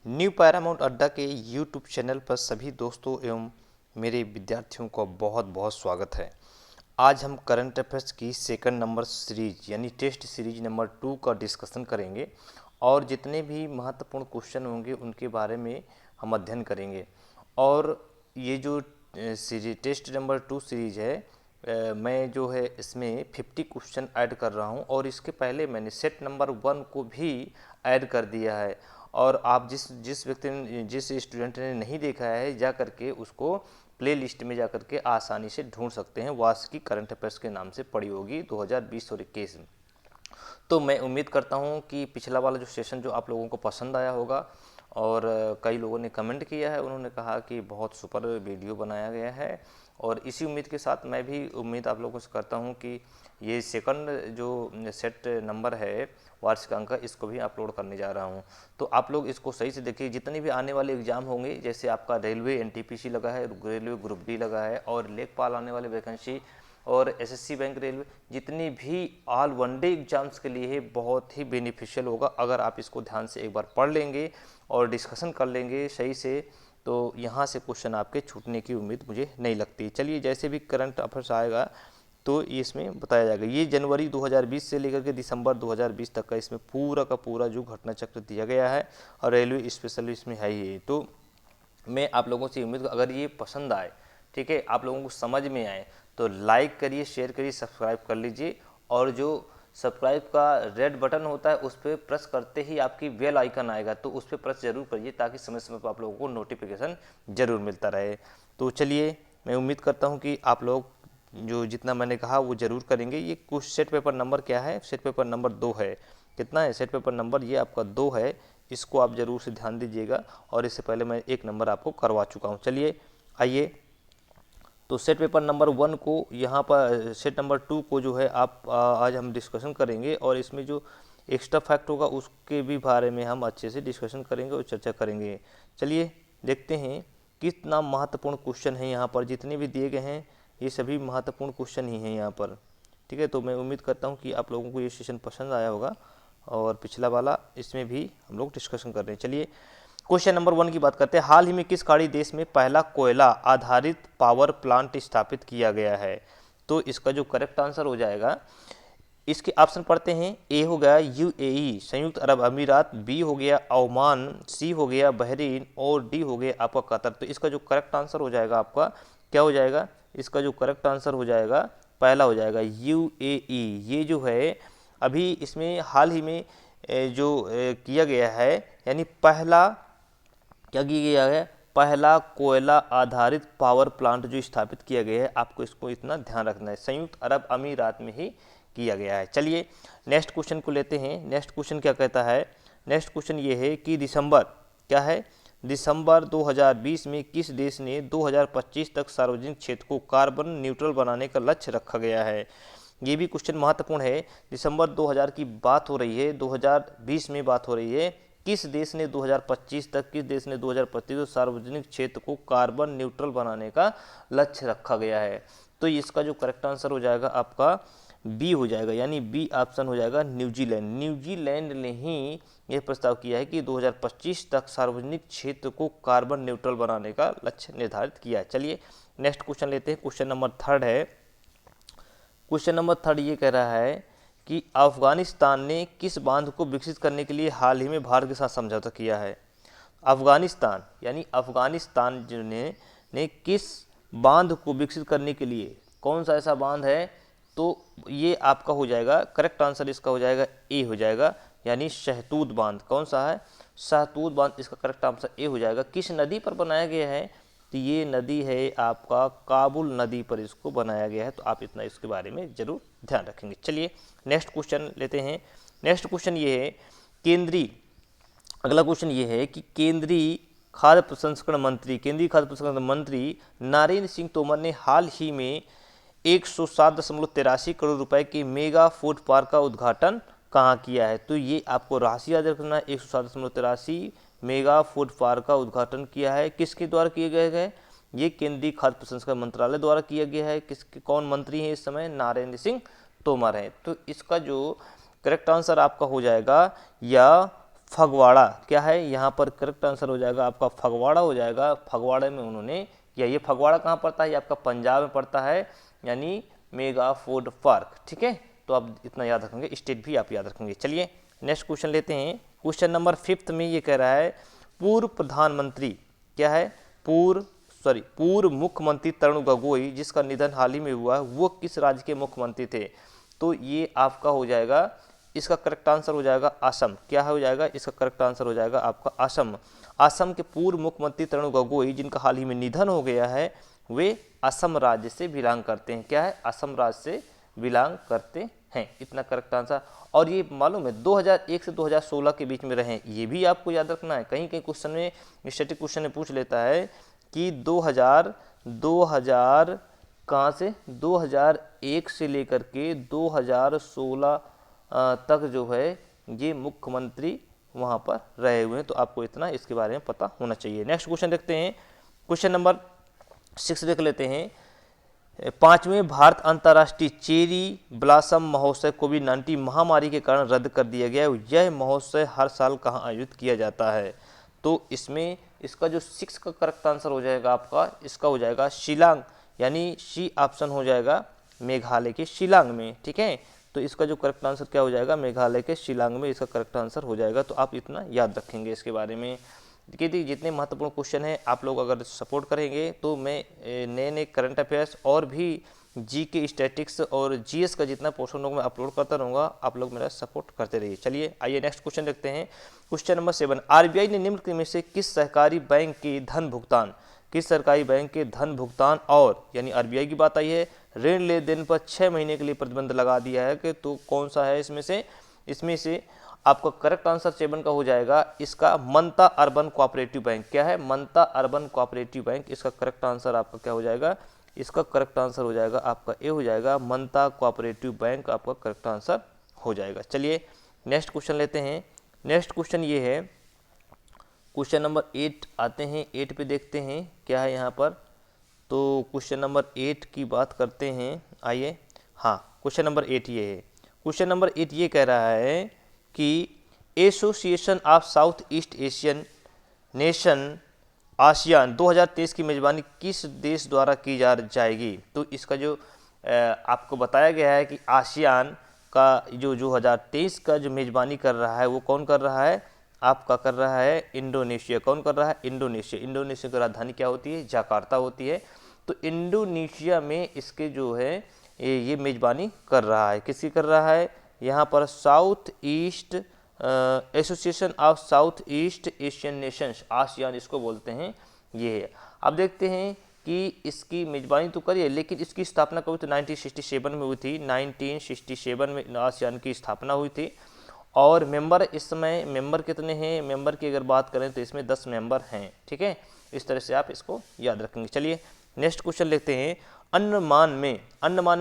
New Paramount अड्डा के YouTube channel पर सभी दोस्तों एवं मेरे विद्यार्थियों का बहुत बहुत स्वागत है। आज हम करंट अफेयर्स की सेकंड नंबर सीरीज यानी टेस्ट सीरीज नंबर 2 का डिस्कशन करेंगे और जितने भी महत्वपूर्ण क्वेश्चन होंगे उनके बारे में हम अध्ययन करेंगे। और ये जो सीरीज टेस्ट नंबर 2 सीरीज है, मैं जो है इसमें 50 क्वेश्चन ऐड कर रहा हूँ और इसके पहले मैंने सेट नंबर 1 को भी ऐड कर दिया है। और आप जिस व्यक्ति ने जिस स्टूडेंट ने नहीं देखा है जा करके उसको प्ले लिस्ट में जा करके आसानी से ढूंढ सकते हैं। वास की करंट अफेयर्स के नाम से पड़ी होगी 2020 और 21 में। तो मैं उम्मीद करता हूं कि पिछला वाला जो सेशन जो आप लोगों को पसंद आया होगा और कई लोगों ने कमेंट किया है, उन्होंने कहा कि बहुत सुपर वीडियो बनाया गया है। और इसी उम्मीद के साथ मैं भी उम्मीद आप लोगों से करता हूं कि ये सेकंड जो सेट नंबर है वार्षिक अंक, इसको भी अपलोड करने जा रहा हूं। तो आप लोग इसको सही से देखिए। जितने भी आने वाले एग्जाम होंगे, जैसे आपका रेलवे एनटीपीसी लगा है, रेलवे ग्रुप डी लगा है और लेखपाल आने वाले वैकेंसी और एसएससी बैंक रेलवे, जितनी भी ऑल वनडे एग्जाम्स के लिए बहुत ही बेनिफिशियल होगा अगर आप इसको ध्यान से एक बार पढ़ लेंगे और डिस्कशन कर लेंगे सही से। तो यहाँ से क्वेश्चन आपके छूटने की उम्मीद मुझे नहीं लगती। चलिए, जैसे भी करंट अफेयर्स आएगा तो इसमें बताया जाएगा। ये जनवरी 2020 से लेकर के दिसंबर 2020 तक का इसमें पूरा का पूरा जो घटना चक्र दिया गया है और रेलवे स्पेशल इसमें है ही। तो मैं आप लोगों से उम्मीद, अगर ये पसंद आए, ठीक है, आप लोगों को समझ में आए तो लाइक करिए, शेयर करिए, सब्सक्राइब कर लीजिए। और जो सब्सक्राइब का रेड बटन होता है उस पर प्रेस करते ही आपकी बेल आइकन आएगा, तो उस पर प्रेस जरूर करिए ताकि समय समय पर आप लोगों को नोटिफिकेशन जरूर मिलता रहे। तो चलिए, मैं उम्मीद करता हूँ कि आप लोग जो जितना मैंने कहा वो जरूर करेंगे। ये कुछ सेट पेपर नंबर क्या है? सेट पेपर नंबर 2 है। कितना है सेट पेपर नंबर? ये आपका 2 है। इसको आप जरूर से ध्यान दीजिएगा और इससे पहले मैं 1 नंबर आपको करवा चुका हूँ। चलिए आइए, तो सेट पेपर नंबर 1 को यहाँ पर, सेट नंबर 2 को जो है आप आज हम डिस्कशन करेंगे और इसमें जो एक्स्ट्रा फैक्ट होगा उसके भी बारे में हम अच्छे से डिस्कशन करेंगे और चर्चा करेंगे। चलिए देखते हैं कितना महत्वपूर्ण क्वेश्चन है यहाँ पर। जितने भी दिए गए हैं ये सभी महत्वपूर्ण क्वेश्चन ही हैं यहाँ पर, ठीक है। तो मैं उम्मीद करता हूँ कि आप लोगों को ये सेशन पसंद आया होगा और पिछला वाला इसमें भी हम लोग डिस्कशन कर रहे हैं। चलिए क्वेश्चन नंबर 1 की बात करते हैं। हाल ही में किस खाड़ी देश में पहला कोयला आधारित पावर प्लांट स्थापित किया गया है? तो इसका जो करेक्ट आंसर हो जाएगा, इसके ऑप्शन पढ़ते हैं। ए हो गया यूएई संयुक्त अरब अमीरात, बी हो गया ओमान, सी हो गया बहरीन और डी हो गया आपका कतर। तो इसका जो करेक्ट आंसर हो जाएगा आपका क्या हो जाएगा? इसका जो करेक्ट आंसर हो जाएगा पहला हो जाएगा यूएई। ये जो है अभी इसमें हाल ही में जो किया गया है, यानी पहला क्या किया गया है, पहला कोयला आधारित पावर प्लांट जो स्थापित किया गया है। आपको इसको इतना ध्यान रखना है, संयुक्त अरब अमीरात में ही किया गया है। चलिए नेक्स्ट क्वेश्चन को लेते हैं। नेक्स्ट क्वेश्चन क्या कहता है? नेक्स्ट क्वेश्चन ये है कि दिसंबर क्या है, दिसंबर 2020 में किस देश ने 2025 तक सार्वजनिक क्षेत्र को कार्बन न्यूट्रल बनाने का लक्ष्य रखा गया है? ये भी क्वेश्चन महत्वपूर्ण है। दिसंबर 2000 की बात हो रही है, 2020 में बात हो रही है। किस देश ने 2025 तक, किस देश ने 2025 तक सार्वजनिक क्षेत्र को कार्बन न्यूट्रल बनाने का लक्ष्य रखा गया है? तो इसका जो करेक्ट आंसर हो जाएगा आपका बी हो जाएगा, यानी बी ऑप्शन हो जाएगा न्यूजीलैंड। न्यूजीलैंड ने ही यह प्रस्ताव किया है कि 2025 तक सार्वजनिक क्षेत्र को कार्बन न्यूट्रल बनाने का लक्ष्य निर्धारित किया है। चलिए नेक्स्ट क्वेश्चन लेते हैं। क्वेश्चन नंबर 3 है। क्वेश्चन नंबर 3 ये कह रहा है कि अफगानिस्तान ने किस बांध को विकसित करने के लिए हाल ही में भारत के साथ समझौता किया है? अफगानिस्तान यानी अफगानिस्तान जो ने किस बांध को विकसित करने के लिए, कौन सा ऐसा बांध है? तो ये आपका हो जाएगा, करेक्ट आंसर इसका हो जाएगा ए हो जाएगा, यानी शहतूत बांध। कौन सा है? शहतूत बांध। इसका करेक्ट आंसर ए हो जाएगा। किस नदी पर बनाया गया है? तो ये नदी है आपका काबुल नदी पर इसको बनाया गया है। तो आप इतना इसके बारे में जरूर ध्यान रखेंगे। चलिए नेक्स्ट क्वेश्चन लेते हैं। नेक्स्ट क्वेश्चन ये है, अगला क्वेश्चन ये है कि केंद्रीय खाद्य प्रसंस्करण मंत्री नरेंद्र सिंह तोमर ने हाल ही में 107.83 करोड़ रुपए के मेगा फूड पार्क का उद्घाटन कहाँ किया है? तो ये आपको राशि याद रखना है। 107.83 मेगा फूड पार्क का उद्घाटन किया है। किसके द्वारा किए गए? ये केंद्रीय खाद्य प्रसंस्करण मंत्रालय द्वारा किया गया है। कौन मंत्री हैं इस समय? नरेंद्र सिंह तोमर हैं। तो इसका जो करेक्ट आंसर आपका हो जाएगा या फगवाड़ा क्या है, यहाँ पर करेक्ट आंसर हो जाएगा आपका फगवाड़ा हो जाएगा। फगवाड़े में उन्होंने किया। ये फगवाड़ा कहाँ पड़ता है, ये आपका पंजाब में पड़ता है, यानी मेगा फूड पार्क। ठीक है, तो आप इतना याद रखेंगे, स्टेट भी आप याद रखेंगे। चलिए नेक्स्ट क्वेश्चन लेते हैं। क्वेश्चन नंबर 5 में ये कह रहा है पूर्व प्रधानमंत्री क्या है, पूर्व मुख्यमंत्री तरुण गोगोई जिसका निधन हाल ही में हुआ है, वो किस राज्य के मुख्यमंत्री थे। तो ये आपका हो जाएगा, इसका करेक्ट आंसर हो जाएगा असम। क्या हो जाएगा, इसका करेक्ट आंसर हो जाएगा आपका असम। असम के पूर्व मुख्यमंत्री तरुण गोगोई जिनका हाल ही में निधन हो गया है, वे असम राज्य से बिलोंग करते हैं। क्या है, असम राज्य से बिलोंग करते हैं। इतना करेक्ट आंसर। और ये मालूम है 2001 से 2016 के बीच में रहे, ये भी आपको याद रखना है। कहीं कहीं क्वेश्चन में, स्टैटिक क्वेश्चन में पूछ लेता है कि 2000 कहाँ से, 2001 से लेकर के 2016 तक जो है ये मुख्यमंत्री वहाँ पर रहे हुए हैं। तो आपको इतना इसके बारे में पता होना चाहिए। नेक्स्ट क्वेश्चन देखते हैं। क्वेश्चन नंबर 6 देख लेते हैं। 5वें भारत अंतर्राष्ट्रीय चेरी ब्लॉसम महोत्सव कोविड-19 महामारी के कारण रद्द कर दिया गया है। यह महोत्सव हर साल कहाँ आयोजित किया जाता है। तो इसमें इसका जो 6 का करेक्ट आंसर हो जाएगा आपका, इसका हो जाएगा शिलांग, यानी सी ऑप्शन हो जाएगा मेघालय के शिलांग में। ठीक है, तो इसका जो करेक्ट आंसर क्या हो जाएगा, मेघालय के शिलांग में इसका करेक्ट आंसर हो जाएगा। तो आप इतना याद रखेंगे इसके बारे में। देखिए जितने महत्वपूर्ण क्वेश्चन हैं आप लोग अगर सपोर्ट करेंगे तो मैं नए नए करंट अफेयर्स और भी जी के स्टैटिक्स और जीएस का जितना पोर्शन होगा मैं अपलोड करता रहूँगा, आप लोग मेरा सपोर्ट करते रहिए। चलिए आइए नेक्स्ट क्वेश्चन देखते हैं। क्वेश्चन नंबर 7, आरबीआई ने निम्न में से किस सरकारी बैंक के धन भुगतान और यानी आरबीआई की बात आई है, ऋण लेन देन पर 6 महीने के लिए प्रतिबंध लगा दिया है कि तो कौन सा है इसमें से आपका करेक्ट आंसर 7 का हो जाएगा इसका मनता अर्बन कोऑपरेटिव बैंक। क्या है, मनता अर्बन कोऑपरेटिव बैंक। इसका करेक्ट आंसर आपका क्या हो जाएगा, इसका करेक्ट आंसर हो जाएगा आपका ए हो जाएगा, मनता कोऑपरेटिव बैंक आपका करेक्ट आंसर हो जाएगा। चलिए नेक्स्ट क्वेश्चन लेते हैं। नेक्स्ट क्वेश्चन ये है, क्वेश्चन नंबर 8 आते हैं। 8 पे देखते हैं क्या है यहाँ पर। तो क्वेश्चन नंबर 8 की बात करते हैं, आइए। हाँ, क्वेश्चन नंबर 8 ये है। क्वेश्चन नंबर 8 ये कह रहा है कि association of south east Asian nation ASEAN 2023 की मेज़बानी किस देश द्वारा की जाएगी। तो इसका जो आपको बताया गया है कि आसियान का जो 2023 का जो मेज़बानी कर रहा है वो कौन कर रहा है, आपका कर रहा है इंडोनेशिया। कौन कर रहा है, इंडोनेशिया। इंडोनेशिया की राजधानी क्या होती है, जकार्ता होती है। तो इंडोनेशिया में इसके जो है ये मेज़बानी कर रहा है। किसकी कर रहा है, यहाँ पर south east association of south east Asian Nations ASEAN इसको बोलते हैं, ये है। अब देखते हैं कि इसकी मेज़बानी तो करिए, लेकिन इसकी स्थापना कब हुई, तो 1967 में हुई थी। 1967 में आसियान की स्थापना हुई थी। और मेंबर इस समय मेंबर कितने हैं, मेंबर की अगर बात करें तो इसमें 10 मेंबर हैं। ठीक है, इस तरह से आप इसको याद रखेंगे। चलिए नेक्स्ट क्वेश्चन लेते हैं। अंडमान में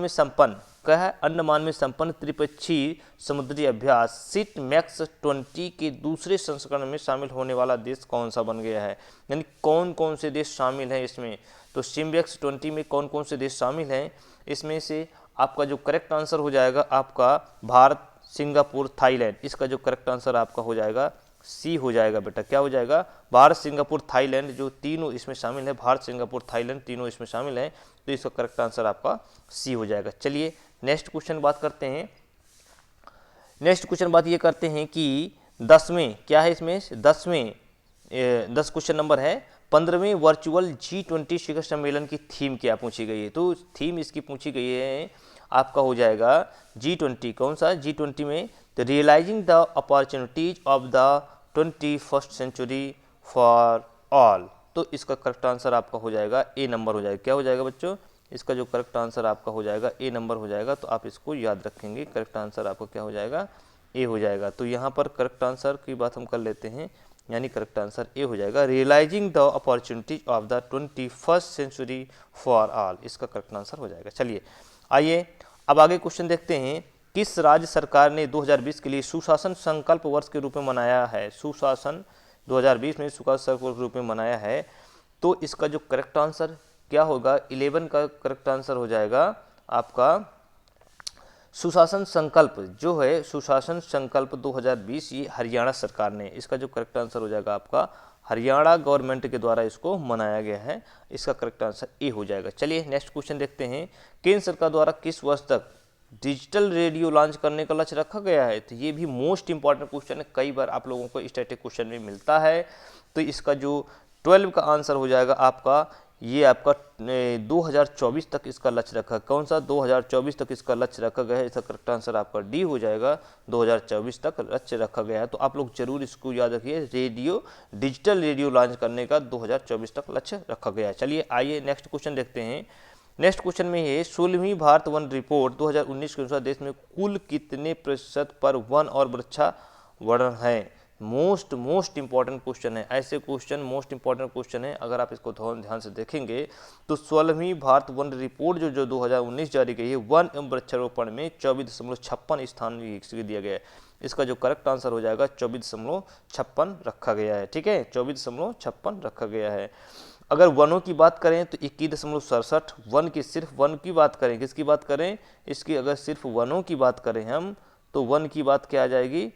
संपन्न क्या है, अंडमान में संपन्न त्रिपक्षीय समुद्री अभ्यास सीट मैक्स 20 के दूसरे संस्करण में शामिल होने वाला देश कौन सा बन गया है, यानी कौन कौन से देश शामिल हैं इसमें। तो सिमबैक्स 20 में कौन कौन से देश शामिल हैं, इसमें से आपका जो करेक्ट आंसर हो जाएगा आपका भारत, सिंगापुर, थाईलैंड। इसका जो करेक्ट आंसर आपका हो जाएगा सी हो जाएगा बेटा। क्या हो जाएगा, भारत, सिंगापुर, थाईलैंड, जो तीनों इसमें शामिल है, भारत, सिंगापुर, थाईलैंड तीनों इसमें शामिल हैं। तो इसका करेक्ट आंसर आपका सी हो जाएगा। चलिए नेक्स्ट क्वेश्चन बात करते हैं। नेक्स्ट क्वेश्चन बात ये करते हैं कि 10वें क्या है इसमें, 10 क्वेश्चन नंबर है। 15वें वर्चुअल G20 शिखर सम्मेलन की थीम क्या पूछी गई है। तो थीम इसकी पूछी गई है आपका हो जाएगा G20। कौन सा, G20 में the realising the opportunities of the 21st century for all. तो इसका करेक्ट आंसर आपका हो जाएगा ए नंबर हो जाएगा। क्या हो जाएगा बच्चों, इसका जो करेक्ट आंसर आपका हो जाएगा ए नंबर हो जाएगा। तो आप इसको याद रखेंगे, करेक्ट आंसर आपका क्या हो जाएगा, ए हो जाएगा। तो यहाँ पर करेक्ट आंसर की बात हम कर लेते हैं, यानी करेक्ट आंसर ए हो जाएगा, realising the opportunities of the 21st century for all. इसका करेक्ट आंसर हो जाएगा। चलिए आइए अब आगे क्वेश्चन देखते हैं। किस राज्य सरकार ने 2020 के लिए सुशासन संकल्प वर्ष के रूप में मनाया है, सुशासन 2020 में सुशासन संकल्प के रूप में मनाया है। तो इसका जो करेक्ट आंसर क्या होगा, 11 का करेक्ट आंसर हो जाएगा आपका सुशासन संकल्प जो है, सुशासन संकल्प 2020, ये हरियाणा सरकार ने, इसका जो करेक्ट आंसर हो जाएगा आपका हरियाणा गवर्नमेंट के द्वारा इसको मनाया गया है, इसका करेक्ट आंसर ए हो जाएगा। चलिए नेक्स्ट क्वेश्चन देखते हैं। केंद्र सरकार द्वारा किस वर्ष तक डिजिटल रेडियो लॉन्च करने का लक्ष्य रखा गया है? तो ये भी मोस्ट इंपॉर्टेंट क्वेश्चन है, कई बार आप लोगों को स्टैटिक क्वेश्चन में मिलता है। तो इसका जो 12 का आंसर हो जाएगा आपका, ये आपका 2024 तक इसका लक्ष्य रखा। कौन सा? 2024 तक इसका लक्ष्य रखा गया है। इसका करेक्ट आंसर आपका डी हो जाएगा, 2024 तक लक्ष्य रखा गया है। तो आप लोग जरूर इसको याद रखिए, रेडियो डिजिटल रेडियो लॉन्च करने का 2024 तक लक्ष्य रखा गया है। चलिए आइए नेक्स्ट क्वेश्चन देखते हैं। नेक्स्ट क्वेश्चन में ये 16वीं भारत वन रिपोर्ट 2019 के अनुसार देश में कुल कितने प्रतिशत पर वन और वृक्षावरण है? मोस्ट इंपॉर्टेंट क्वेश्चन है। ऐसे क्वेश्चन मोस्ट इंपॉर्टेंट क्वेश्चन है, अगर आप इसको ध्यान से देखेंगे तो 16वीं भारत वन रिपोर्ट जो 2019 जारी की है, वन एवं वृक्षारोपण में 24.56 स्थान दिया गया है। इसका जो करेक्ट आंसर हो जाएगा 24.56 रखा गया है। ठीक है, 24.56 रखा गया है। अगर वनों की बात करें तो 21.67, वन की सिर्फ वन की बात करें, किसकी बात करें इसकी, अगर सिर्फ वनों की बात करें हम, तो वन की बात क्या आ जाएगी,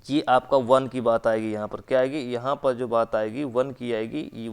ये आपका वन की बात आएगी। यहाँ पर क्या आएगी, यहाँ पर जो बात आएगी वन की आएगी, ये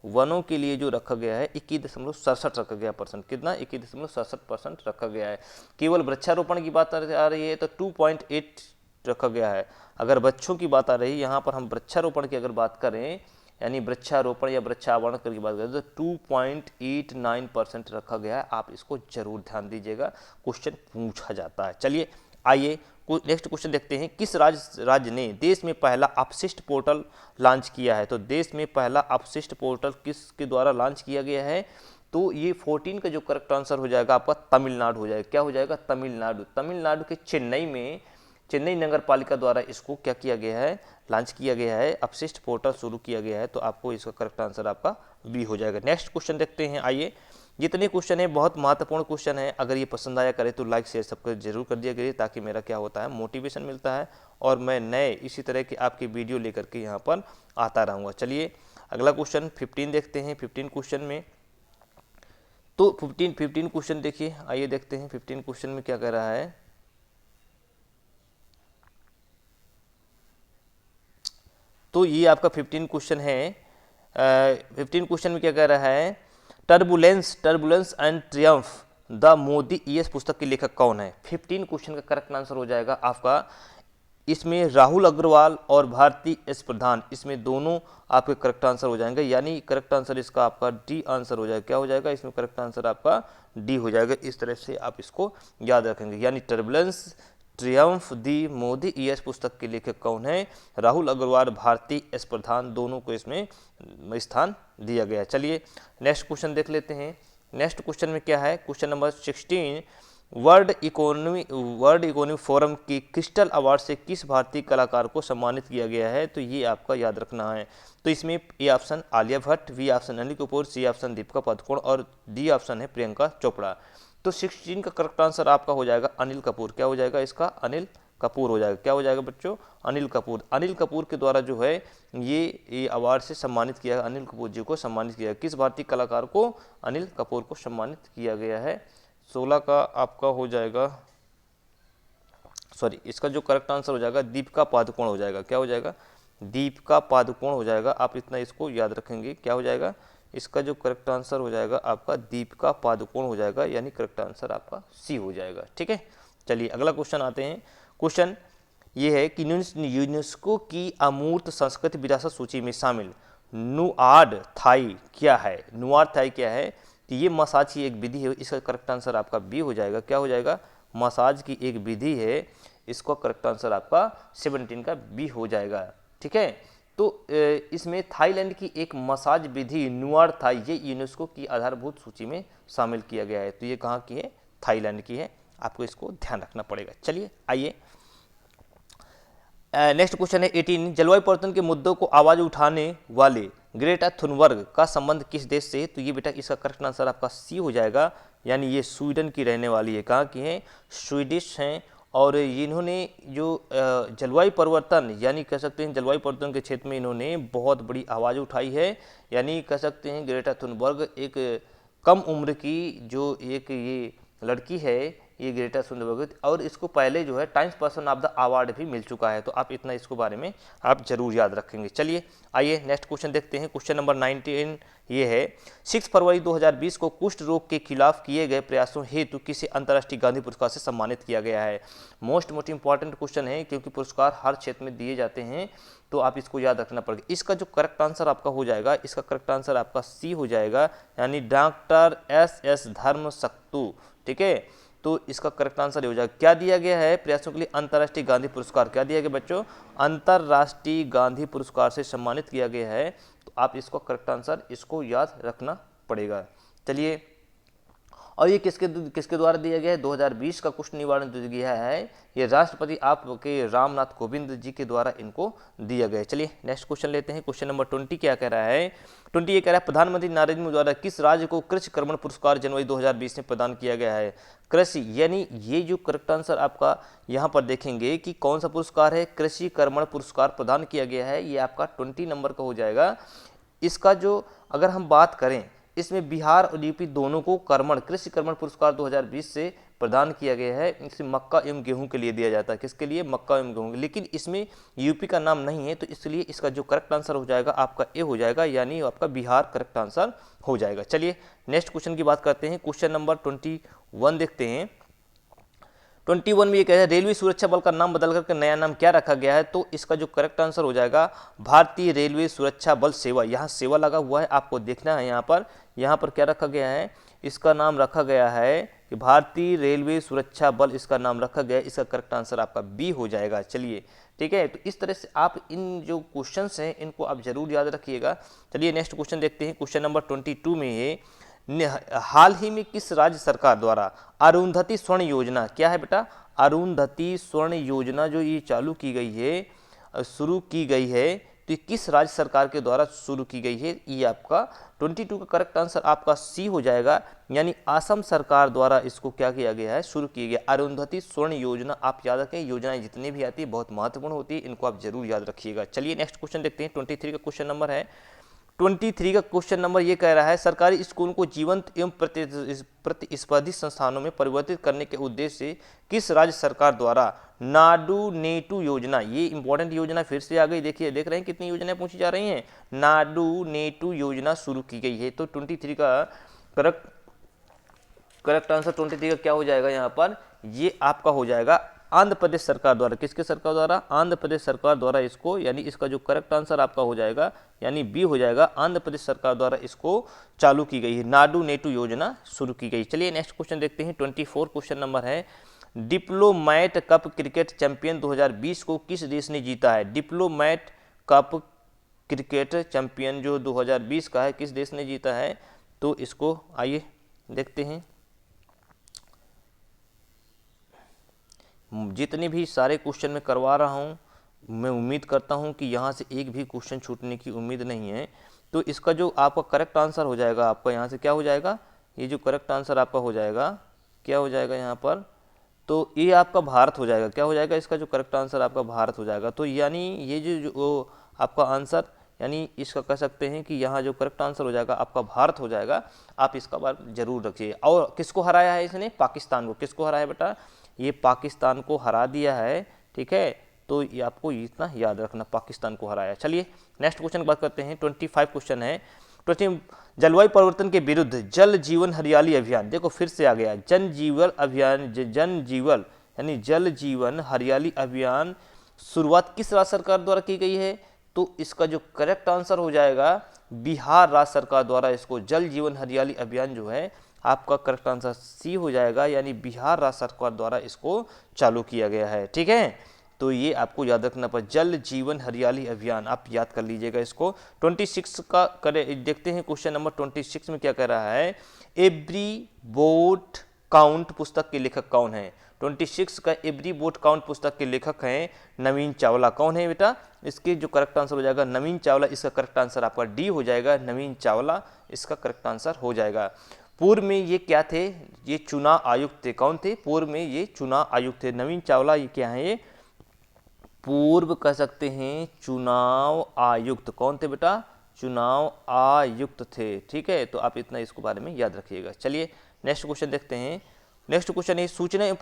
वनों के लिए जो रखा गया है 21.67 रखा गया परसेंट। कितना? 21.67% रखा गया है। केवल वृक्षारोपण की बात आ रही है तो 2.8 रखा गया है। अगर वृक्षों की बात आ रही है, यहाँ पर हम वृक्षारोपण की अगर बात करें, यानी वृक्षारोपण या वृक्षावरण की बात करें, तो 2.89% रखा गया है। आप इसको जरूर ध्यान दीजिएगा, क्वेश्चन पूछा जाता है। चलिए आइए नेक्स्ट क्वेश्चन देखते हैं। किस राज्य ने देश में पहला अपशिष्ट पोर्टल लॉन्च किया है? तो देश में पहला अपशिष्ट पोर्टल किसके द्वारा लॉन्च किया गया है? तो ये 14 का जो करेक्ट आंसर हो जाएगा आपका तमिलनाडु हो जाएगा। क्या हो जाएगा? तमिलनाडु। तमिलनाडु के चेन्नई में, चेन्नई नगर पालिका द्वारा इसको क्या किया गया है, लॉन्च किया गया है, अपशिष्ट पोर्टल शुरू किया गया है। तो आपको इसका करेक्ट आंसर आपका बी हो जाएगा। नेक्स्ट क्वेश्चन देखते हैं। आइए, जितने क्वेश्चन है बहुत महत्वपूर्ण क्वेश्चन है, अगर ये पसंद आया करे तो लाइक शेयर सब्सक्राइब जरूर कर दिया करिए, ताकि मेरा क्या होता है, मोटिवेशन मिलता है और मैं नए इसी तरह के आपके वीडियो लेकर के यहाँ पर आता रहूँगा। चलिए अगला क्वेश्चन 15 देखते हैं। 15 क्वेश्चन में तो 15 क्वेश्चन देखिए, आइए देखते हैं 15 क्वेश्चन में क्या कह रहा है। तो ये आपका 15 क्वेश्चन है। 15 क्वेश्चन में क्या कह रहा है, turbulence and triumph the Modi ईएस पुस्तक के लेखक कौन है? 15 क्वेश्चन का करेक्ट आंसर हो जाएगा आपका, इसमें राहुल अग्रवाल और भारती एस प्रधान, इसमें दोनों आपके करेक्ट आंसर हो जाएंगे, यानी करेक्ट आंसर इसका आपका डी आंसर हो जाएगा। क्या हो जाएगा इसमें? करेक्ट आंसर आपका डी हो जाएगा। इस तरह से आप इसको याद रखेंगे, यानी टर्बुलेंस ट्रियम्फ दी मोदी ईएस पुस्तक के लेखक कौन है? राहुल अग्रवाल, भारती एस प्रधान, दोनों को इसमें स्थान दिया गया। चलिए नेक्स्ट क्वेश्चन देख लेते हैं। नेक्स्ट क्वेश्चन में क्या है, question number 16, world economic forum की क्रिस्टल अवार्ड से किस भारतीय कलाकार को सम्मानित किया गया है? तो ये आपका याद रखना है। तो इसमें A option Alia Bhatt, B option Anil Kapoor, C option Deepika Padukone और डी ऑप्शन है प्रियंका चोपड़ा। तो 16 का करेक्ट आंसर आपका हो जाएगा अनिल कपूर। क्या हो जाएगा इसका? अनिल कपूर हो जाएगा। क्या हो जाएगा बच्चों? अनिल कपूर। अनिल कपूर के द्वारा जो है ये अवार्ड से सम्मानित किया, अनिल कपूर जी को सम्मानित किया। किस भारतीय कलाकार को? अनिल कपूर को सम्मानित किया गया है। 16 का आपका हो जाएगा, सॉरी, इसका जो करेक्ट आंसर हो जाएगा दीपिका पादुकोण हो जाएगा। क्या हो जाएगा? दीपिका पादुकोण हो जाएगा। आप इतना इसको याद रखेंगे। क्या हो जाएगा? इसका जो करेक्ट आंसर हो जाएगा आपका दीपिका पादुकोण हो जाएगा, यानी करेक्ट आंसर आपका सी हो जाएगा। ठीक है, चलिए अगला क्वेश्चन आते हैं। क्वेश्चन ये है कि यूनेस्को की अमूर्त संस्कृति विरासत सूची में शामिल नुआड थाई क्या है? नुआड थाई क्या है? तो ये मसाज की एक विधि है। इसका करेक्ट आंसर आपका बी हो जाएगा। क्या हो जाएगा? मसाज की एक विधि है। इसका करेक्ट आंसर आपका 17 का बी हो जाएगा। ठीक है, तो इसमें थाईलैंड की एक मसाज विधि नुआड थाई, ये यूनेस्को की आधारभूत सूची में शामिल किया गया है। तो ये कहाँ की है? थाईलैंड की है। आपको इसको ध्यान रखना पड़ेगा। चलिए आइए, नेक्स्ट क्वेश्चन है 18, जलवायु परिवर्तन के मुद्दों को आवाज उठाने वाले ग्रेटा थुनबर्ग का संबंध किस देश से है? तो ये बेटा इसका करेक्ट आंसर आपका सी हो जाएगा, यानी ये स्वीडन की रहने वाली है। कहाँ की है? स्वीडिश हैं। और इन्होंने जो जलवायु परिवर्तन, यानी कह सकते हैं जलवायु परिवर्तन के क्षेत्र में इन्होंने बहुत बड़ी आवाज़ उठाई है। यानी कह सकते हैं ग्रेटा थुनबर्ग एक कम उम्र की जो एक ये लड़की है ये ग्रेटा थुनबर्ग, और इसको पहले जो है times person of the award भी मिल चुका है। तो आप इतना इसको बारे में आप जरूर याद रखेंगे। चलिए आइए नेक्स्ट क्वेश्चन देखते हैं। क्वेश्चन नंबर 19 ये है, 6 फरवरी 2020 को कुष्ठ रोग के खिलाफ किए गए प्रयासों हेतु किसे अंतर्राष्ट्रीय गांधी पुरस्कार से सम्मानित किया गया है। मोस्ट इंपॉर्टेंट क्वेश्चन है, क्योंकि पुरस्कार हर क्षेत्र में दिए जाते हैं, तो आप इसको याद रखना पड़ेगा। इसका जो करेक्ट आंसर आपका हो जाएगा, इसका करेक्ट आंसर आपका सी हो जाएगा, यानी डॉक्टर एस धर्मसक्तु। ठीक है, तो इसका करेक्ट आंसर हो जाएगा। क्या दिया गया है प्रयासों के लिए अंतर्राष्ट्रीय गांधी पुरस्कार, क्या दिया गया बच्चों, अंतर्राष्ट्रीय गांधी पुरस्कार से सम्मानित किया गया है। तो आप इसको करेक्ट आंसर इसको याद रखना पड़ेगा। चलिए, और ये किसके किसके द्वारा दिया गया है, 2020 का कुष्ठ निवारण जो दिया है ये राष्ट्रपति आपके रामनाथ कोविंद जी के द्वारा इनको दिया गया है। चलिए नेक्स्ट क्वेश्चन लेते हैं। क्वेश्चन नंबर 20 क्या कह रहा है, 20 ये कह रहा है, प्रधानमंत्री नरेंद्र मोदी द्वारा किस राज्य को कृषि कर्मण पुरस्कार जनवरी 2020 में प्रदान किया गया है। कृषि, यानी ये जो करेक्ट आंसर आपका यहाँ पर देखेंगे कि कौन सा पुरस्कार है, कृषि कर्मण पुरस्कार प्रदान किया गया है, ये आपका 20 नंबर का हो जाएगा। इसका जो अगर हम बात करें, इसमें बिहार और यूपी दोनों को कर्मण कृषि कर्मण पुरस्कार 2020 से प्रदान किया गया है। इसे मक्का एवं गेहूं के लिए दिया जाता है, किसके लिए, मक्का एवं गेहूं, लेकिन इसमें यूपी का नाम नहीं है, तो इसलिए इसका जो करेक्ट आंसर हो जाएगा आपका ए हो जाएगा, यानी आपका बिहार करेक्ट आंसर हो जाएगा। चलिए नेक्स्ट क्वेश्चन की बात करते हैं। क्वेश्चन नंबर 21 देखते हैं। 21 में ये कह रहा है, रेलवे सुरक्षा बल का नाम बदल करके नया नाम क्या रखा गया है। तो इसका जो करेक्ट आंसर हो जाएगा भारतीय रेलवे सुरक्षा बल सेवा। यहाँ सेवा लगा हुआ है, आपको देखना है यहाँ पर क्या रखा गया है, इसका नाम रखा गया है कि भारतीय रेलवे सुरक्षा बल, इसका नाम रखा गया है। इसका करेक्ट आंसर आपका बी हो जाएगा। चलिए ठीक है, तो इस तरह से आप इन जो क्वेश्चंस हैं इनको आप जरूर याद रखिएगा। चलिए नेक्स्ट क्वेश्चन देखते हैं। क्वेश्चन नंबर 22 में ये, हाल ही में किस राज्य सरकार द्वारा अरुंधति स्वर्ण योजना, क्या है बेटा, अरुंधति स्वर्ण योजना जो ये चालू की गई है, शुरू की गई है, तो ये किस राज्य सरकार के द्वारा शुरू की गई है। ये आपका 22 का करेक्ट आंसर आपका सी हो जाएगा, यानी असम सरकार द्वारा इसको क्या किया गया है, शुरू किया गया अरुंधति स्वर्ण योजना। आप याद रखें, योजनाएं जितनी भी आती है बहुत महत्वपूर्ण होती है, इनको आप जरूर याद रखिएगा। चलिए नेक्स्ट क्वेश्चन देखते हैं। 23 का क्वेश्चन नंबर है, 23 का क्वेश्चन नंबर ये कह रहा है, सरकारी स्कूलों को जीवंत एवं प्रतिस्पर्धी संस्थानों में परिवर्तित करने के उद्देश्य से किस राज्य सरकार द्वारा नाडू नेटू योजना, ये इंपॉर्टेंट योजना फिर से आ गई। देखिए, देख रहे हैं कितनी योजनाएं पूछी जा रही हैं, नाडू नेटू योजना शुरू की गई है। तो 23 का करेक्ट आंसर 23 का क्या हो जाएगा, यहाँ पर ये आपका हो जाएगा आंध्र प्रदेश सरकार द्वारा। किसके सरकार द्वारा, आंध्र प्रदेश सरकार द्वारा इसको, यानी इसका जो करेक्ट आंसर आपका हो जाएगा यानी बी हो जाएगा, आंध्र प्रदेश सरकार द्वारा इसको चालू की गई है, नाडू नेटू योजना शुरू की गई। चलिए नेक्स्ट क्वेश्चन देखते हैं। 24 क्वेश्चन नंबर है, डिप्लोमैट कप क्रिकेट चैंपियन 2020 को किस देश ने जीता है। डिप्लोमैट कप क्रिकेट चैंपियन जो 2020 का है, किस देश ने जीता है। तो इसको आइए देखते हैं। जितने भी सारे क्वेश्चन मैं करवा रहा हूँ, मैं उम्मीद करता हूँ कि यहाँ से एक भी क्वेश्चन छूटने की उम्मीद नहीं है। तो इसका जो आपका करेक्ट आंसर हो जाएगा, आपका यहाँ से क्या हो जाएगा, ये जो करेक्ट आंसर आपका हो जाएगा, क्या हो जाएगा यहाँ पर, तो ये आपका भारत हो जाएगा। क्या हो जाएगा, इसका जो करेक्ट आंसर आपका भारत हो जाएगा। तो यानी ये जो आपका आंसर, यानी इसका कह सकते हैं कि यहाँ जो करेक्ट आंसर हो जाएगा आपका भारत हो जाएगा। आप इसका बार जरूर रखिए। और किसको हराया है इसने, पाकिस्तान को। किसको हराया बेटा, ये पाकिस्तान को हरा दिया है। ठीक है, तो ये आपको इतना याद रखना, पाकिस्तान को हराया। चलिए नेक्स्ट क्वेश्चन की बात करते हैं। 25 क्वेश्चन है। 20 जलवायु परिवर्तन के विरुद्ध जल जीवन हरियाली अभियान, देखो फिर से आ गया, जन जीवन अभियान, जन जीवन यानी जल जीवन हरियाली अभियान शुरुआत किस राज्य सरकार द्वारा की गई है। तो इसका जो करेक्ट आंसर हो जाएगा बिहार राज्य सरकार द्वारा इसको जल जीवन हरियाली अभियान जो है आपका करेक्ट आंसर सी हो जाएगा, यानी बिहार राज्य सरकार द्वारा इसको चालू किया गया है। ठीक है, तो ये आपको याद रखना पर जल जीवन हरियाली अभियान, आप याद कर लीजिएगा इसको। 26 का करे देखते हैं। क्वेश्चन नंबर 26 में क्या कह रहा है, एवरी बोट काउंट पुस्तक के लेखक कौन है। 26 का एवरी बोट काउंट पुस्तक के लेखक हैं नवीन चावला। कौन है बेटा, इसके जो करेक्ट आंसर हो जाएगा नवीन चावला। इसका करेक्ट आंसर आपका डी हो जाएगा, नवीन चावला इसका करेक्ट आंसर हो जाएगा। पूर्व में ये क्या थे, ये चुनाव आयुक्त थे। कौन थे, पूर्व में ये चुनाव आयुक्त थे। नवीन चावला ये क्या है, ये पूर्व कह सकते हैं चुनाव आयुक्त। कौन थे बेटा, चुनाव आयुक्त थे। ठीक है, तो आप इतना इसको बारे में याद रखिएगा। चलिए नेक्स्ट क्वेश्चन देखते हैं। नेक्स्ट क्वेश्चन है, सूचना एवं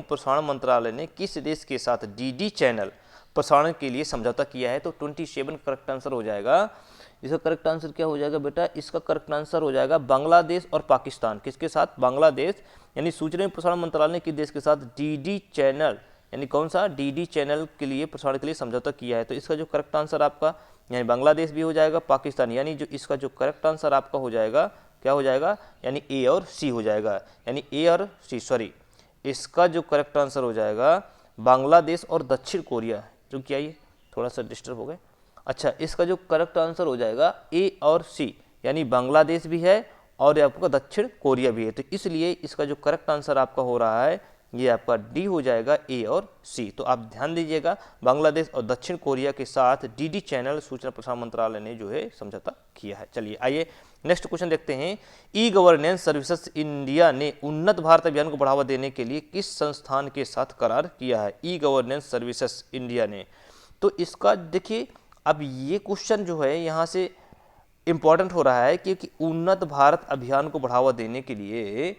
प्रसारण मंत्रालय ने किस देश के साथ डीडी चैनल प्रसारण के लिए समझौता किया है? तो 27 करेक्ट आंसर हो जाएगा। इसका करेक्ट आंसर क्या हो जाएगा बेटा? इसका करेक्ट आंसर हो जाएगा बांग्लादेश और पाकिस्तान। किसके साथ? बांग्लादेश, यानी सूचना एवं प्रसारण मंत्रालय ने किस देश के साथ डीडी चैनल, यानी कौन सा? डीडी चैनल के लिए प्रसारण के लिए समझौता किया है। तो इसका जो करेक्ट आंसर आपका यानी बांग्लादेश भी हो जाएगा, पाकिस्तान, यानी जो इसका जो करेक्ट आंसर आपका हो जाएगा क्या हो जाएगा? यानी ए और सी हो जाएगा, यानी ए और सी, सॉरी, इसका जो करेक्ट आंसर हो जाएगा बांग्लादेश और दक्षिण कोरिया। जो क्या, ये थोड़ा सा डिस्टर्ब हो गए। अच्छा, इसका जो करेक्ट आंसर हो जाएगा ए और सी, यानी बांग्लादेश भी है और आपका दक्षिण कोरिया भी है। तो इसलिए इसका जो करेक्ट आंसर आपका हो रहा है ये आपका डी हो जाएगा, ए और सी। तो आप ध्यान दीजिएगा, बांग्लादेश और दक्षिण कोरिया के साथ डीडी चैनल सूचना प्रसारण मंत्रालय ने जो है समझौता किया है। चलिए आइए नेक्स्ट क्वेश्चन देखते हैं। ई गवर्नेंस सर्विसेज इंडिया ने उन्नत भारत अभियान को बढ़ावा देने के लिए किस संस्थान के साथ करार किया है? ई गवर्नेंस सर्विसेज इंडिया ने, तो इसका देखिए, अब ये क्वेश्चन जो है यहाँ से इम्पॉर्टेंट हो रहा है क्योंकि उन्नत भारत अभियान को बढ़ावा देने के लिए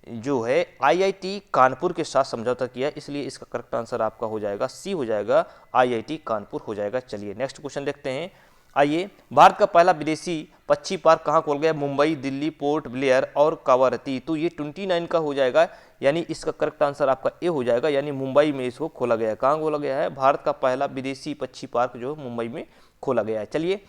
जो है आईआईटी कानपुर के साथ समझौता किया, इसलिए इसका करेक्ट आंसर आपका हो जाएगा सी हो जाएगा, आईआईटी कानपुर हो जाएगा। चलिए नेक्स्ट क्वेश्चन देखते हैं। आइए, भारत का पहला विदेशी पक्षी पार्क कहाँ खोल गया? मुंबई, दिल्ली, पोर्ट ब्लेयर और कावारती। तो ये 29 का हो जाएगा, यानी इसका करेक्ट आंसर आपका ए हो जाएगा, यानी मुंबई में इसको खोला गया है। कहाँ खोला गया है? भारत का पहला विदेशी पक्षी पार्क जो मुंबई में खोला गया है। चलिए,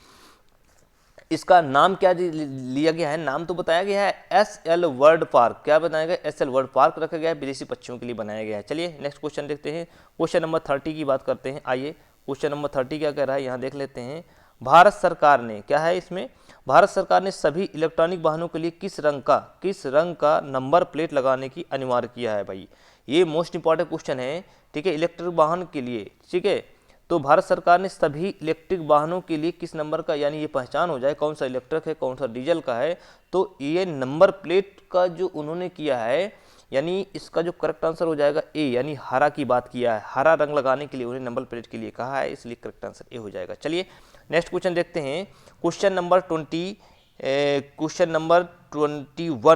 इसका नाम क्या लिया गया है? नाम तो बताया गया है एसएल वर्ल्ड पार्क। क्या बनाया गया? एसएल वर्ल्ड पार्क रखा गया है, विदेशी पक्षियों के लिए बनाया गया है। चलिए नेक्स्ट क्वेश्चन देखते हैं। क्वेश्चन नंबर 30 की बात करते हैं। आइए, क्वेश्चन नंबर 30 क्या कह रहा है यहाँ देख लेते हैं। भारत सरकार ने, क्या है इसमें? भारत सरकार ने सभी इलेक्ट्रॉनिक वाहनों के लिए किस रंग का नंबर प्लेट लगाने की अनिवार्य किया है? भाई ये मोस्ट इंपॉर्टेंट क्वेश्चन है, ठीक है, इलेक्ट्रिक वाहन के लिए, ठीक है। तो भारत सरकार ने सभी इलेक्ट्रिक वाहनों के लिए किस नंबर का, यानी ये पहचान हो जाए कौन सा इलेक्ट्रिक है कौन सा डीजल का है, तो ये नंबर प्लेट का जो उन्होंने किया है, यानी इसका जो करेक्ट आंसर हो जाएगा ए, यानी हरा की बात किया है, हरा रंग लगाने के लिए उन्हें नंबर प्लेट के लिए कहा है, इसलिए करेक्ट आंसर ए हो जाएगा। चलिए नेक्स्ट क्वेश्चन देखते हैं। क्वेश्चन नंबर 21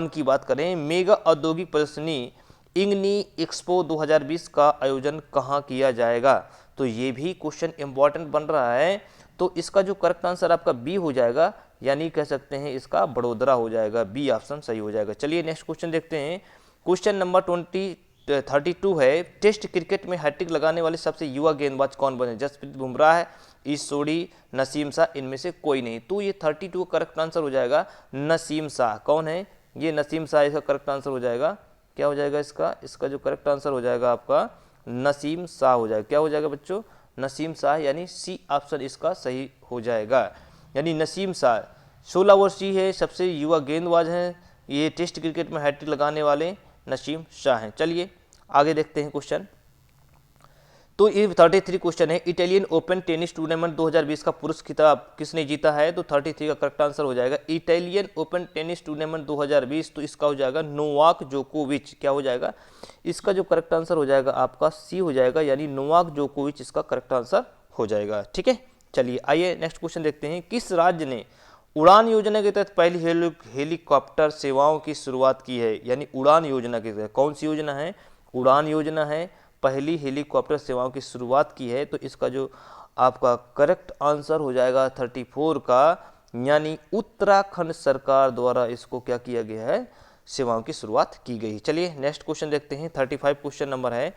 की बात करें। मेगा औद्योगिक प्रदर्शनी इंगनी एक्सपो 2020 का आयोजन कहाँ किया जाएगा? तो ये भी क्वेश्चन इंपॉर्टेंट बन रहा है, तो इसका जो करेक्ट आंसर आपका बी हो जाएगा, यानी कह सकते हैं इसका बड़ोदरा हो जाएगा, बी ऑप्शन सही हो जाएगा। चलिए नेक्स्ट क्वेश्चन देखते हैं। क्वेश्चन नंबर 32 है। टेस्ट क्रिकेट में हैट्रिक लगाने वाले सबसे युवा गेंदबाज कौन बने? जसप्रीत बुमराह है, ईश्वरी, नसीम शाह, इनमें से कोई नहीं। तो ये 32 का करेक्ट आंसर हो जाएगा नसीम शाह। कौन है ये? नसीम शाह इसका करेक्ट आंसर हो जाएगा। क्या हो जाएगा इसका जो करेक्ट आंसर हो जाएगा आपका नसीम शाह हो जाएगा। क्या हो जाएगा बच्चों? नसीम शाह, यानी सी ऑप्शन इसका सही हो जाएगा, यानी नसीम शाह 16 वर्षीय है, सबसे युवा गेंदबाज हैं, ये टेस्ट क्रिकेट में हैट्रिक लगाने वाले नसीम शाह हैं। चलिए आगे देखते हैं क्वेश्चन। तो ये 33 क्वेश्चन है। इटालियन ओपन टेनिस टूर्नामेंट 2020 का पुरुष खिताब किसने जीता है? तो 33 का करेक्ट आंसर हो जाएगा इटालियन ओपन टेनिस टूर्नामेंट 2020, तो इसका हो जाएगा नोवाक जोकोविच। क्या हो जाएगा? इसका जो करेक्ट आंसर हो जाएगा आपका सी हो जाएगा, यानी नोवाक जोकोविच इसका करेक्ट आंसर हो जाएगा। ठीक है, चलिए आइए नेक्स्ट क्वेश्चन देखते हैं। किस राज्य ने उड़ान योजना के तहत पहली हेलीकॉप्टर सेवाओं की शुरुआत की है? यानी उड़ान योजना के तहत कौन सी योजना है? उड़ान योजना है, पहली हेलीकॉप्टर सेवाओं की शुरुआत की है, तो इसका जो आपका करेक्ट आंसर हो जाएगा 34 का, यानी उत्तराखंड सरकार द्वारा इसको क्या किया गया है? सेवाओं की शुरुआत की गई। चलिए नेक्स्ट क्वेश्चन देखते हैं। 35 क्वेश्चन नंबर है।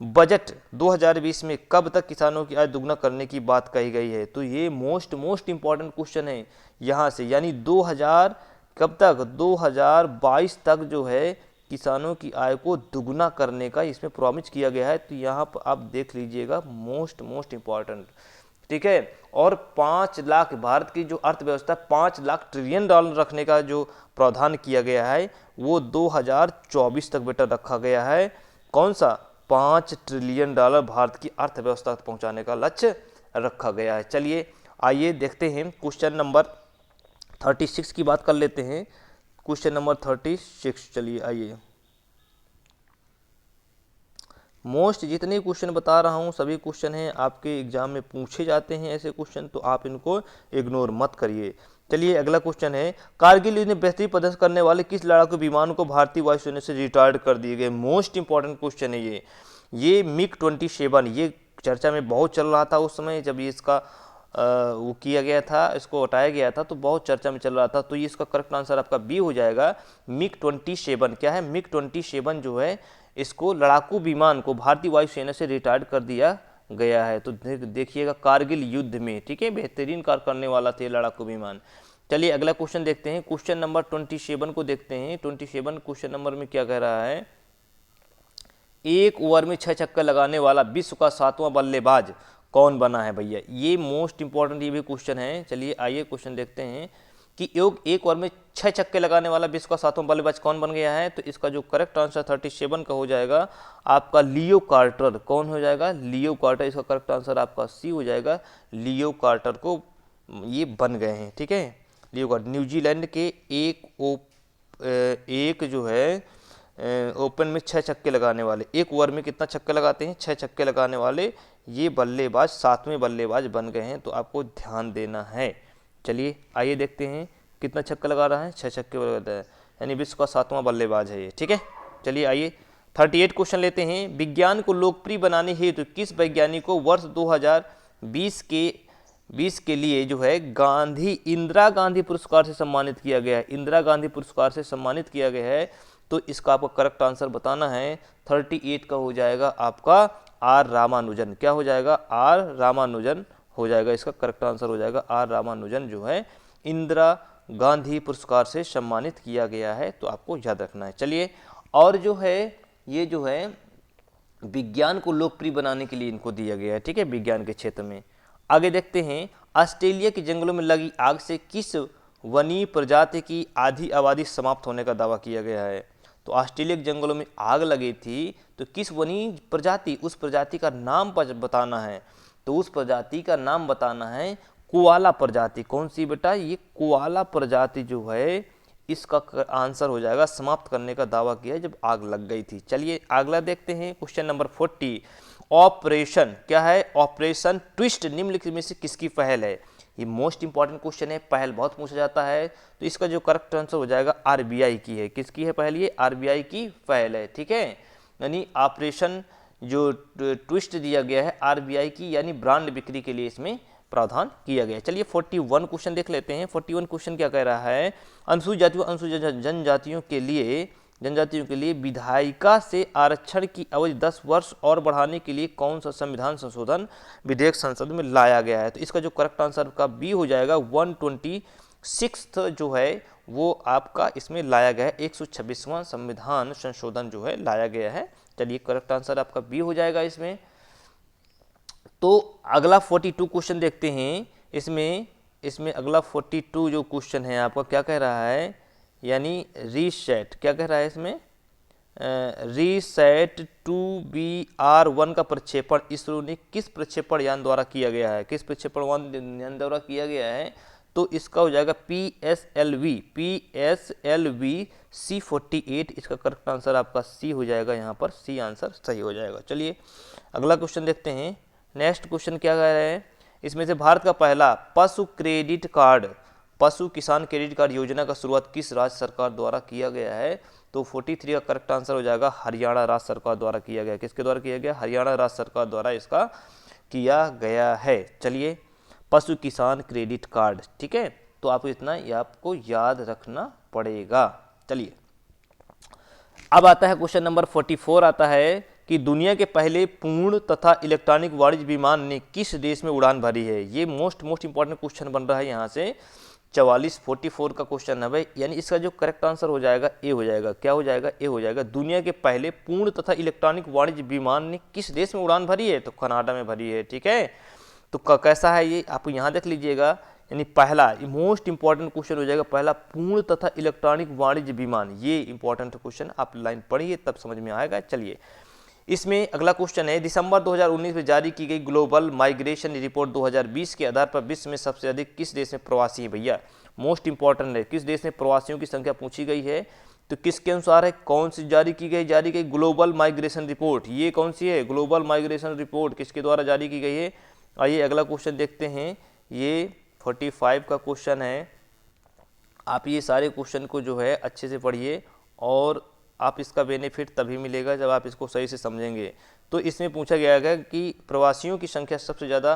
बजट 2020 में कब तक किसानों की आय दुगना करने की बात कही गई है? तो ये मोस्ट इंपॉर्टेंट क्वेश्चन है यहाँ से, यानी 2000 कब तक? 2022 तक जो है किसानों की आय को दुगना करने का इसमें प्रॉमिस किया गया है। तो यहाँ पर आप देख लीजिएगा, मोस्ट इंपॉर्टेंट, ठीक है। और 5 लाख, भारत की जो अर्थव्यवस्था 5 लाख ट्रिलियन डॉलर रखने का जो प्रावधान किया गया है वो 2024 तक बेटा रखा गया है। कौन सा? 5 ट्रिलियन डॉलर भारत की अर्थव्यवस्था तक पहुंचाने का लक्ष्य रखा गया है। चलिए आइए देखते हैं क्वेश्चन नंबर 36 की बात कर लेते हैं। क्वेश्चन नंबर 36, चलिए आइए। मोस्ट जितने क्वेश्चन बता रहा हूँ सभी क्वेश्चन हैं आपके एग्जाम में पूछे जाते हैं ऐसे क्वेश्चन, तो आप इनको इग्नोर मत करिए। चलिए अगला क्वेश्चन है, कारगिल युद्ध में बेहतरीन प्रदर्शन करने वाले किस लड़ाकू विमान को भारतीय वायुसेना से रिटायर्ड कर दिए गए? मोस्ट इंपॉर्टेंट क्वेश्चन है ये MiG-27, ये चर्चा में बहुत चल रहा था उस समय जब ये इसका वो किया गया था, इसको हटाया गया था, तो बहुत चर्चा में चल रहा था। तो ये इसका करेक्ट आंसर आपका बी हो जाएगा, MiG-27। क्या है? MiG-27 जो है इसको लड़ाकू विमान को भारतीय वायुसेना से रिटायर्ड कर दिया गया है। तो देखिएगा कारगिल युद्ध में, ठीक है, बेहतरीन कार्य करने वाला थे लड़ाकू विमान। चलिए अगला क्वेश्चन देखते हैं, क्वेश्चन नंबर 27 को देखते हैं। 27 क्वेश्चन नंबर में क्या कह रहा है, एक ओवर में 6 छक्के लगाने वाला विश्व का 7वां बल्लेबाज कौन बना है भैया? ये मोस्ट इंपॉर्टेंट ये भी क्वेश्चन है। चलिए आइए क्वेश्चन देखते हैं कि एक ओवर में 6 छक्के लगाने वाला विश्व का 7वां बल्लेबाज कौन बन गया है? तो इसका जो करेक्ट आंसर 37 का हो जाएगा आपका लियो कार्टर। कौन हो जाएगा? लियो कार्टर। इसका करेक्ट आंसर आपका सी हो जाएगा, लियो कार्टर को ये बन गए हैं, ठीक है। लियो कार्टर न्यूजीलैंड के एक जो है ओपन में 6 छक्के लगाने वाले, एक ओवर में कितना छक्के लगाते हैं? 6 छक्के लगाने वाले ये बल्लेबाज 7वें बल्लेबाज बन गए हैं, तो आपको ध्यान देना है। चलिए आइए देखते हैं कितना छक्का लगा रहा है, 6 छक्के लगाता है, यानी विश्व का 7वां बल्लेबाज है ये, ठीक है। चलिए आइए 38 क्वेश्चन लेते हैं। विज्ञान को लोकप्रिय बनाने हेतु किस वैज्ञानिक को वर्ष 2020 के लिए जो है इंदिरा गांधी पुरस्कार से सम्मानित किया गया है? इंदिरा गांधी पुरस्कार से सम्मानित किया गया है, तो इसका आपको करेक्ट आंसर बताना है। 38 का हो जाएगा आपका आर रामानुजन। क्या हो जाएगा? आर रामानुजन हो जाएगा, इसका करेक्ट आंसर हो जाएगा आर रामानुजन जो है इंदिरा गांधी पुरस्कार से सम्मानित किया गया है, तो आपको याद रखना है। चलिए और जो है ये जो है विज्ञान को लोकप्रिय बनाने के लिए इनको दिया गया है, ठीक है, विज्ञान के क्षेत्र में। आगे देखते हैं, ऑस्ट्रेलिया के जंगलों में लगी आग से किस वन्य प्रजाति की आधी आबादी समाप्त होने का दावा किया गया है? तो ऑस्ट्रेलिया के जंगलों में आग लगी थी, तो किस वन्य प्रजाति, उस प्रजाति का नाम बताना है। तो उस प्रजाति का नाम बताना है कोआला प्रजाति। कौन सी बेटा? ये कोआला प्रजाति जो है इसका आंसर हो जाएगा समाप्त करने का दावा किया जब आग लग गई थी। चलिए अगला देखते हैं, क्वेश्चन नंबर 40। ऑपरेशन क्या है? ऑपरेशन ट्विस्ट निम्नलिखित में से किसकी पहल है? ये मोस्ट इंपॉर्टेंट क्वेश्चन है, पहल बहुत पूछा जाता है, तो इसका जो करेक्ट आंसर हो जाएगा आरबीआई की है। किसकी है पहल? ये आरबीआई की पहल है, ठीक है। यानी ऑपरेशन जो ट्विस्ट दिया गया है आरबीआई की, यानी ब्रांड बिक्री के लिए इसमें प्रावधान किया गया। चलिए 41 क्वेश्चन देख लेते हैं। 41 क्वेश्चन क्या कह रहा है, अनुसूचित जातियों अनुसूचित जनजातियों के लिए विधायिका से आरक्षण की अवधि 10 वर्ष और बढ़ाने के लिए कौन सा संविधान संशोधन विधेयक संसद में लाया गया है? तो इसका जो करेक्ट आंसर का बी हो जाएगा 126 जो है वो आपका इसमें लाया गया है, 126वां संविधान संशोधन जो है लाया गया है। चलिए करेक्ट आंसर आपका बी हो जाएगा इसमें। तो अगला 42 क्वेश्चन देखते हैं। इसमें अगला 42 जो क्वेश्चन है आपका क्या कह रहा है, यानी रीसेट क्या कह रहा है इसमें, रीसेट 2BR1 का प्रक्षेपण इसरो ने किस प्रक्षेपण यान द्वारा किया गया है? किस प्रक्षेपण यान द्वारा किया गया है? तो इसका हो जाएगा PSLV C48। इसका करेक्ट आंसर आपका सी हो जाएगा, यहाँ पर सी आंसर सही हो जाएगा। चलिए अगला क्वेश्चन देखते हैं। नेक्स्ट क्वेश्चन क्या कह रहे हैं, इसमें से भारत का पहला पशु किसान क्रेडिट कार्ड योजना का शुरुआत किस राज्य सरकार द्वारा किया गया है? तो 43 का करेक्ट आंसर हो जाएगा हरियाणा राज्य सरकार द्वारा किया गया। किसके द्वारा किया गया? हरियाणा राज्य सरकार द्वारा इसका किया गया है। चलिए पशु किसान क्रेडिट कार्ड, ठीक है, तो आपको इतना आपको याद रखना पड़ेगा। चलिए अब आता है क्वेश्चन नंबर 44 आता है कि दुनिया के पहले पूर्ण तथा इलेक्ट्रॉनिक वाणिज्य विमान ने किस देश में उड़ान भरी है? ये मोस्ट इंपॉर्टेंट क्वेश्चन बन रहा है यहाँ से। 44 का क्वेश्चन है भाई, यानी इसका जो करेक्ट आंसर हो जाएगा ए हो जाएगा। क्या हो जाएगा? ए हो जाएगा। दुनिया के पहले पूर्ण तथा इलेक्ट्रॉनिक वाणिज्य विमान ने किस देश में उड़ान भरी है? तो कनाडा में भरी है, ठीक है। तो कैसा है ये आप यहाँ देख लीजिएगा, यानी पहला मोस्ट इंपॉर्टेंट क्वेश्चन हो जाएगा, पहला पूर्ण तथा इलेक्ट्रॉनिक वाणिज्य विमान। ये इंपॉर्टेंट क्वेश्चन आप लाइन पढ़िए तब समझ में आएगा। चलिए इसमें अगला क्वेश्चन है, दिसंबर 2019 में जारी की गई ग्लोबल माइग्रेशन रिपोर्ट 2020 के आधार पर विश्व में सबसे अधिक किस देश में प्रवासी है? भैया मोस्ट इंपॉर्टेंट है, किस देश में प्रवासियों की संख्या पूछी गई है, तो किसके अनुसार है, कौन सी जारी की गई ग्लोबल माइग्रेशन रिपोर्ट। ये कौन सी है? ग्लोबल माइग्रेशन रिपोर्ट किसके द्वारा जारी की गई है? आइए अगला क्वेश्चन देखते हैं। ये 45 का क्वेश्चन है, आप ये सारे क्वेश्चन को जो है अच्छे से पढ़िए और आप इसका बेनिफिट तभी मिलेगा जब आप इसको सही से समझेंगे। तो इसमें पूछा गया है कि प्रवासियों की संख्या सबसे ज़्यादा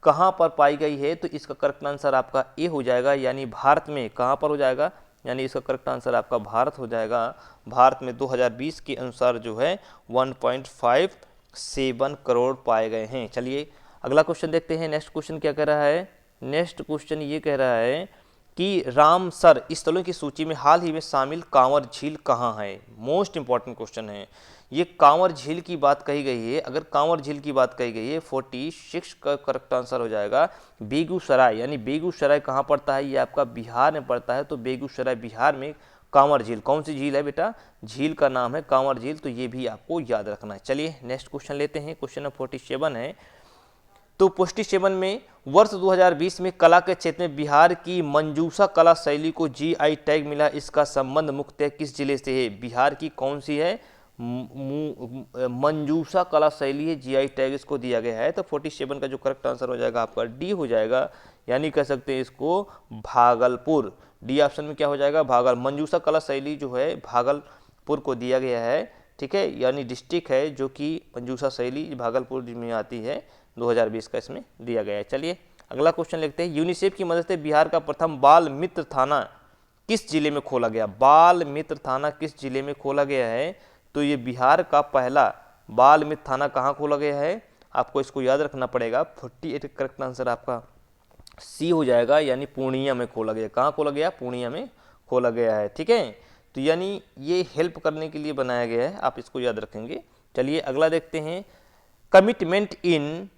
कहाँ पर पाई गई है, तो इसका करेक्ट आंसर आपका ए हो जाएगा, यानी भारत में। कहाँ पर हो जाएगा, यानी इसका करेक्ट आंसर आपका भारत हो जाएगा। भारत में 2020 के अनुसार जो है 1.57 करोड़ पाए गए हैं। चलिए अगला क्वेश्चन देखते हैं। नेक्स्ट क्वेश्चन क्या कह रहा है, नेक्स्ट क्वेश्चन ये कह रहा है कि रामसर स्थलों की सूची में हाल ही में शामिल कांवर झील कहाँ है। मोस्ट इंपॉर्टेंट क्वेश्चन है ये। कांवर झील की बात कही गई है, अगर कांवर झील की बात कही गई है 46 का करेक्ट आंसर हो जाएगा बेगूसराय। यानी बेगूसराय कहाँ पड़ता है, ये आपका बिहार में पड़ता है। तो बेगूसराय बिहार में कांवर झील, कौन सी झील है बेटा, झील का नाम है कांवर झील। तो ये भी आपको याद रखना है। चलिए नेक्स्ट क्वेश्चन लेते हैं। क्वेश्चन नंबर 47 है। तो 47 में वर्ष 2020 में कला के क्षेत्र में बिहार की मंजूषा कला शैली को जीआई टैग मिला, इसका संबंध मुख्यतः किस जिले से है। बिहार की कौन सी है मंजूषा कला शैली है, जीआई टैग इसको दिया गया है। तो 47 का जो करेक्ट आंसर हो जाएगा आपका डी हो जाएगा, यानी कह सकते हैं इसको भागलपुर। डी ऑप्शन में क्या हो जाएगा, मंजूषा कला शैली जो है भागलपुर को दिया गया है। ठीक है, यानी डिस्ट्रिक्ट है जो कि मंजूषा शैली भागलपुर में आती है, 2020 का इसमें दिया गया है। चलिए अगला क्वेश्चन लिखते हैं। यूनिसेफ की मदद से बिहार का प्रथम बाल मित्र थाना किस जिले में खोला गया। बाल मित्र थाना किस जिले में खोला गया है, तो ये बिहार का पहला बाल मित्र थाना कहाँ खोला गया है, आपको इसको याद रखना पड़ेगा। 48 करेक्ट आंसर आपका सी हो जाएगा, यानी पूर्णिया में खोला गया। कहाँ खोला गया, पूर्णिया में खोला गया है। ठीक है, तो यानी ये हेल्प करने के लिए बनाया गया है, आप इसको याद रखेंगे। चलिए अगला देखते हैं। Commitment in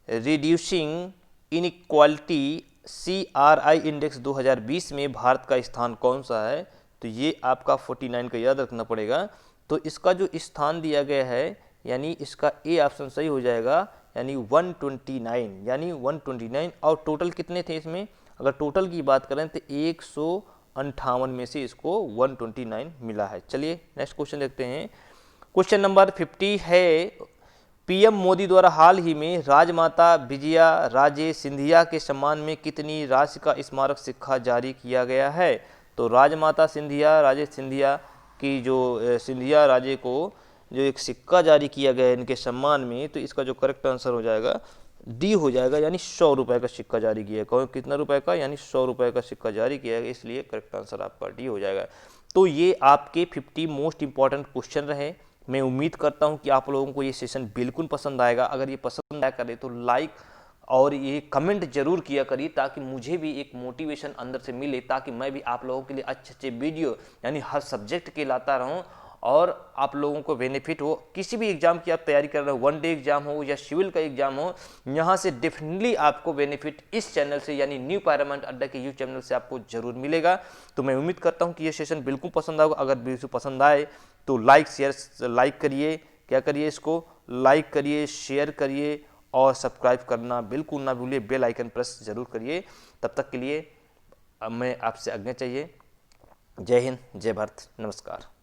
reducing inequality CRI index 2020 में भारत का स्थान कौन सा है, तो ये आपका 49 का याद रखना पड़ेगा। तो इसका जो स्थान दिया गया है, यानी इसका ए ऑप्शन सही हो जाएगा, यानी 129, यानी 129। और टोटल कितने थे इसमें, अगर टोटल की बात करें तो 158 में से इसको 129 मिला है। चलिए नेक्स्ट क्वेश्चन देखते हैं। क्वेश्चन नंबर 50 है। पीएम मोदी द्वारा हाल ही में राजमाता विजया राजे सिंधिया के सम्मान में कितनी राशि का स्मारक सिक्का जारी किया गया है। तो राजमाता सिंधिया राजे सिंधिया की जो सिंधिया राजे को जो एक सिक्का जारी किया गया है इनके सम्मान में, तो इसका जो करेक्ट आंसर हो जाएगा डी हो जाएगा, यानी 100 रुपये का सिक्का जारी किया है। कितना रुपए का, यानी 100 रुपये का सिक्का जारी किया है, इसलिए करेक्ट आंसर आपका डी हो जाएगा। तो ये आपके 50 मोस्ट इंपॉर्टेंट क्वेश्चन रहे। मैं उम्मीद करता हूं कि आप लोगों को ये सेशन बिल्कुल पसंद आएगा। अगर ये पसंद आया करे तो लाइक और ये कमेंट जरूर किया करिए, ताकि मुझे भी एक मोटिवेशन अंदर से मिले, ताकि मैं भी आप लोगों के लिए अच्छे अच्छे वीडियो यानी हर सब्जेक्ट के लाता रहूं और आप लोगों को बेनिफिट हो। किसी भी एग्जाम की आप तैयारी कर रहे हो, 1 डे एग्जाम हो या सिविल का एग्जाम हो, यहाँ से डेफिनेटली आपको बेनिफिट इस चैनल से यानी न्यू पायरामाउंट अड्डा के यूट्यूब चैनल से आपको जरूर मिलेगा। तो मैं उम्मीद करता हूँ कि ये सेशन बिल्कुल पसंद आएगा। अगर वीडियो पसंद आए तो लाइक करिए, क्या करिए, इसको लाइक करिए, शेयर करिए और सब्सक्राइब करना बिल्कुल ना भूलिए। बेल आइकन प्रेस जरूर करिए। तब तक के लिए मैं आपसे आज्ञा चाहिए। जय हिंद, जय भारत, नमस्कार।